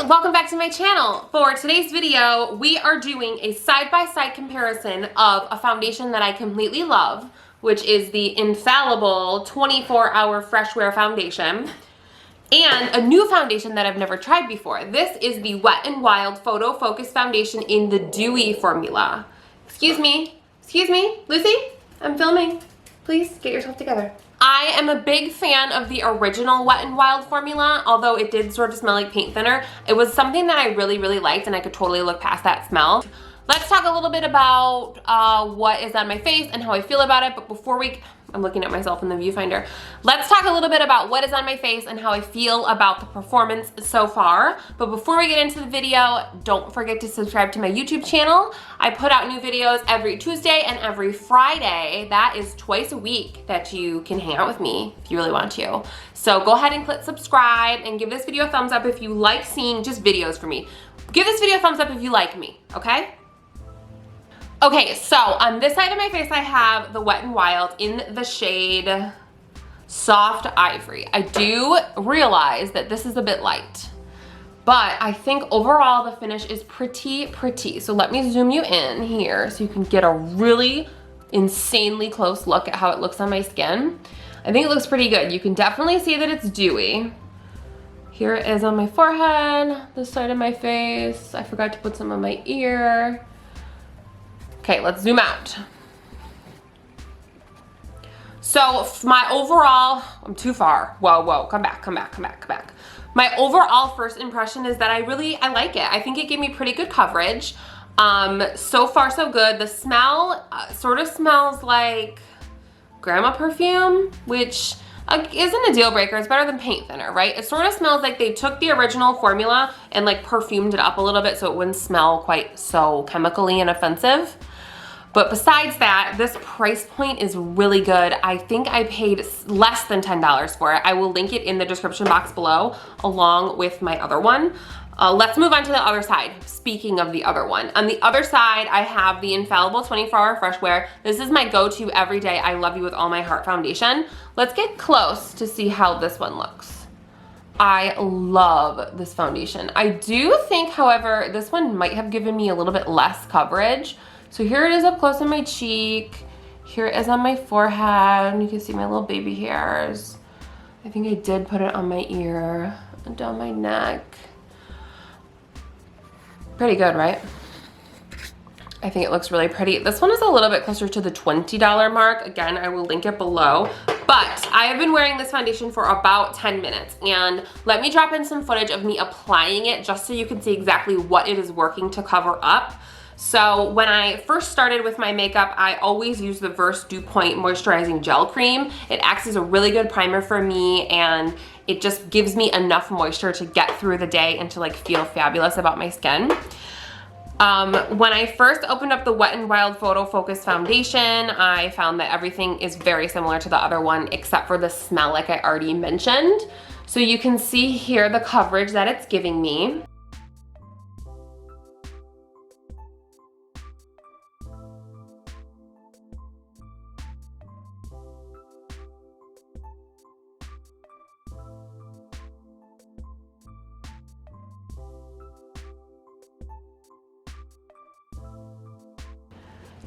guys, welcome back to my channel. For today's video, we are doing a side-by-side comparison of a foundation that I completely love, which is the Infallible 24-Hour Fresh Wear Foundation, and a new foundation that I've never tried before. This is the Wet n Wild Photofocus Foundation in the Dewy formula. Excuse me, Lucy, I'm filming. Please get yourself together. I am a big fan of the original Wet n Wild formula, although it did sort of smell like paint thinner. It was something that I really liked, and I could totally look past that smell. Let's talk a little bit about what is on my face and how I feel about it, but before I'm looking at myself in the viewfinder. Let's talk a little bit about what is on my face and how I feel about the performance so far. But before we get into the video, don't forget to subscribe to my YouTube channel. I put out new videos every Tuesday and every Friday. That is twice a week that you can hang out with me if you really want to. So go ahead and click subscribe and give this video a thumbs up if you like seeing just videos from me. Give this video a thumbs up if you like me, okay? Okay, so on this side of my face, I have the Wet n Wild in the shade Soft Ivory. I do realize that this is a bit light, but I think overall the finish is pretty. So let me zoom you in here so you can get a really insanely close look at how it looks on my skin. I think it looks pretty good. You can definitely see that it's dewy. Here it is on my forehead, this side of my face. I forgot to put some on my ear. Okay, let's zoom out. So my overall, I'm too far. Whoa, come back. My overall first impression is that I like it. I think it gave me pretty good coverage. So far so good. The smell sort of smells like grandma perfume, which isn't a deal breaker. It's better than paint thinner, right? It sort of smells like they took the original formula and like perfumed it up a little bit so it wouldn't smell quite so chemically and offensive. But besides that, this price point is really good. I think I paid less than $10 for it. I will link it in the description box below along with my other one. Let's move on to the other side. Speaking of the other one, on the other side, I have the Infallible 24-Hour Fresh Wear. This is my go-to everyday I love you with all my heart foundation. Let's get close to see how this one looks. I love this foundation. I do think, however, this one might have given me a little bit less coverage. So here it is up close on my cheek. Here it is on my forehead. You can see my little baby hairs. I think I did put it on my ear and down my neck. Pretty good, right? I think it looks really pretty. This one is a little bit closer to the $20 mark. Again, I will link it below. But I have been wearing this foundation for about 10 minutes. And let me drop in some footage of me applying it just so you can see exactly what it is working to cover up. So when I first started with my makeup, I always use the Verse Dew Point Moisturizing Gel Cream. It acts as a really good primer for me, and it just gives me enough moisture to get through the day and to like feel fabulous about my skin. When I first opened up the Wet n Wild Photofocus Foundation, I found that everything is very similar to the other one except for the smell, like I already mentioned. So you can see here the coverage that it's giving me.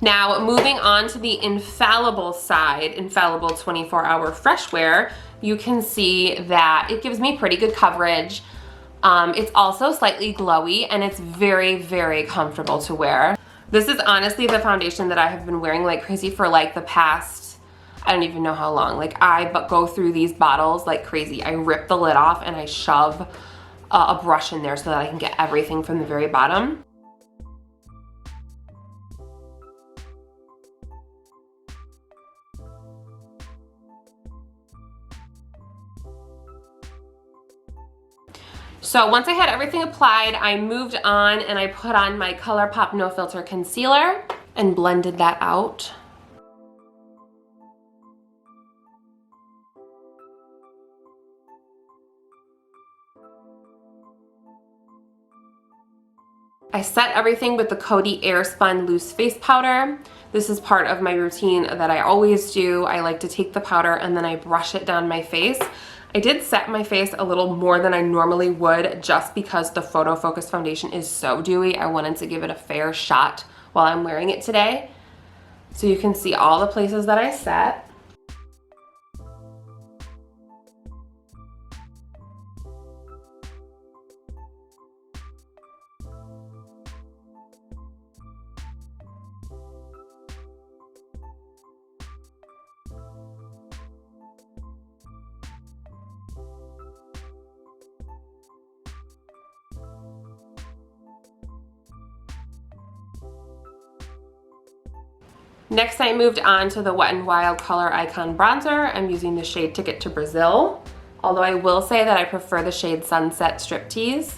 Now, moving on to the Infallible side, Infallible 24-Hour Fresh Wear, you can see that it gives me pretty good coverage. It's also slightly glowy, and it's very comfortable to wear. This is honestly the foundation that I have been wearing like crazy for like the past, I don't even know how long. Like I go through these bottles like crazy. I rip the lid off and I shove a brush in there so that I can get everything from the very bottom. So once I had everything applied, I moved on and I put on my Colourpop No Filter Concealer and blended that out. I set everything with the Kokie Airspun Loose Face Powder. This is part of my routine that I always do. I like to take the powder and then I brush it down my face. I did set my face a little more than I normally would just because the Photofocus foundation is so dewy. I wanted to give it a fair shot while I'm wearing it today. So you can see all the places that I set. Next, I moved on to the Wet n Wild Color Icon Bronzer. I'm using the shade Ticket to Brazil, although I will say that I prefer the shade Sunset Striptease.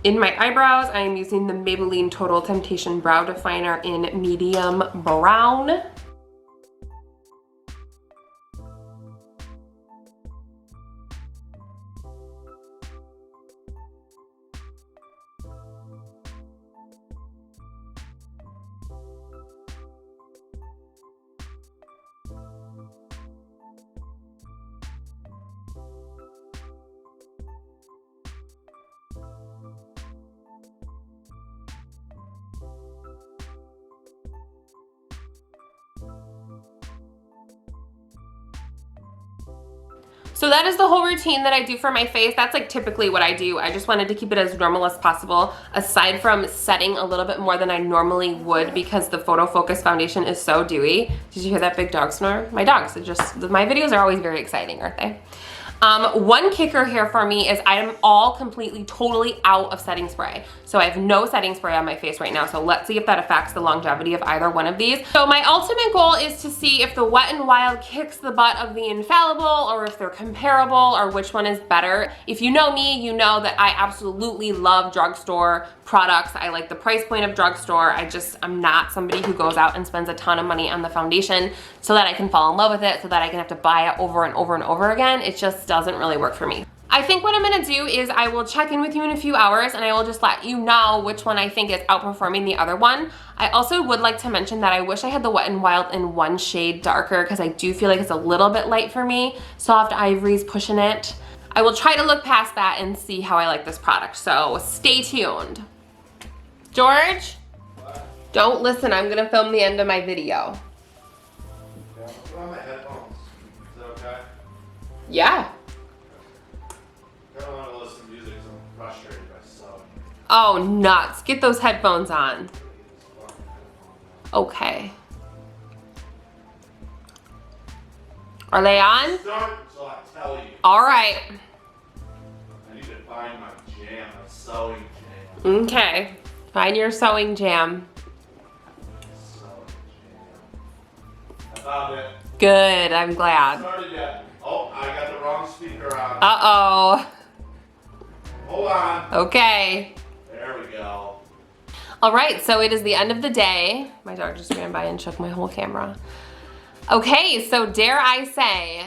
In my eyebrows, I am using the Maybelline Total Temptation Brow Definer in medium brown. So that is the whole routine that I do for my face. That's like typically what I do. I just wanted to keep it as normal as possible, aside from setting a little bit more than I normally would because the Photofocus foundation is so dewy. Did you hear that big dog snore? My dogs, my videos are always very exciting, aren't they? One kicker here for me is I am all completely, totally out of setting spray. So I have no setting spray on my face right now. So let's see if that affects the longevity of either one of these. So my ultimate goal is to see if the Wet n Wild kicks the butt of the Infallible, or if they're comparable, or which one is better. If you know me, you know that I absolutely love drugstore products. I like the price point of drugstore. I'm not somebody who goes out and spends a ton of money on the foundation so that I can fall in love with it, so that I can have to buy it over and over and over again. It just doesn't really work for me. I think what I'm gonna do is I will check in with you in a few hours and I will just let you know which one I think is outperforming the other one. I also would like to mention that I wish I had the Wet n Wild in one shade darker, because I do feel like it's a little bit light for me. Soft Ivory's pushing it. I will try to look past that and see how I like this product, so stay tuned. George? What? Don't listen, I'm gonna film the end of my video. Yeah, put on my headphones. Is that okay? Yeah. I don't want to listen to music because I'm frustrated by sewing. Oh, nuts. Get those headphones on. Okay. Are they on? Start until I tell you. All right. I need to find my jam, my sewing jam. Okay. Find your sewing jam. Sewing jam. I found it. Good, I'm glad. Started yet. Oh, I got the wrong speaker on. Uh-oh. Hold on. Okay. There we go. All right, so it is the end of the day. My dog just ran by and shook my whole camera. Okay, so dare I say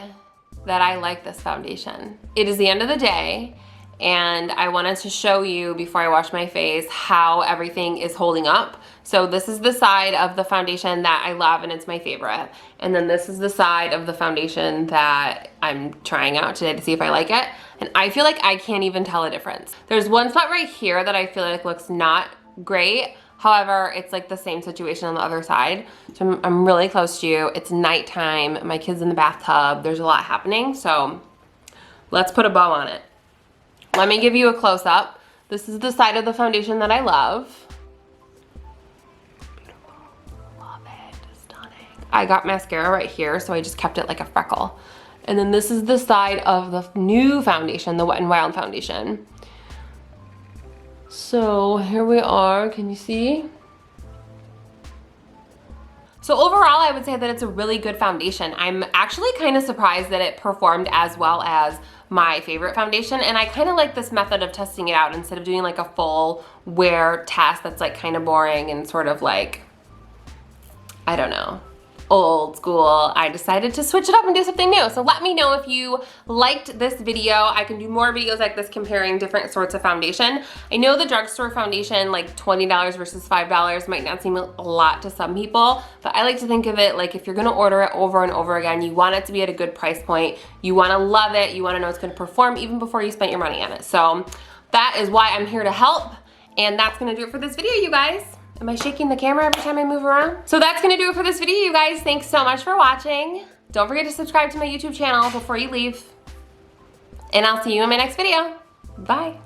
that I like this foundation. It is the end of the day, and I wanted to show you before I wash my face how everything is holding up. So this is the side of the foundation that I love and it's my favorite. And then this is the side of the foundation that I'm trying out today to see if I like it. And I feel like I can't even tell a difference. There's one spot right here that I feel like looks not great. However, it's like the same situation on the other side. So I'm really close to you. It's nighttime. My kid's in the bathtub. There's a lot happening. So let's put a bow on it. Let me give you a close up. This is the side of the foundation that I love. Beautiful. Love it. Stunning. I got mascara right here, so I just kept it like a freckle. And then this is the side of the new foundation, the Wet n Wild foundation. So here we are, can you see? So overall, I would say that it's a really good foundation. I'm actually kind of surprised that it performed as well as my favorite foundation, and I kind of like this method of testing it out instead of doing like a full wear test that's like kind of boring and sort of like, I don't know, old school. I decided to switch it up and do something new. So let me know if you liked this video. I can do more videos like this comparing different sorts of foundation. I know the drugstore foundation, like $20 versus $5, might not seem a lot to some people, but I like to think of it like if you're gonna order it over and over again, you want it to be at a good price point. You wanna love it. You wanna know it's gonna perform even before you spent your money on it. So that is why I'm here to help. And that's gonna do it for this video, you guys. Am I shaking the camera every time I move around? So that's gonna do it for this video, you guys. Thanks so much for watching. Don't forget to subscribe to my YouTube channel before you leave. And I'll see you in my next video. Bye.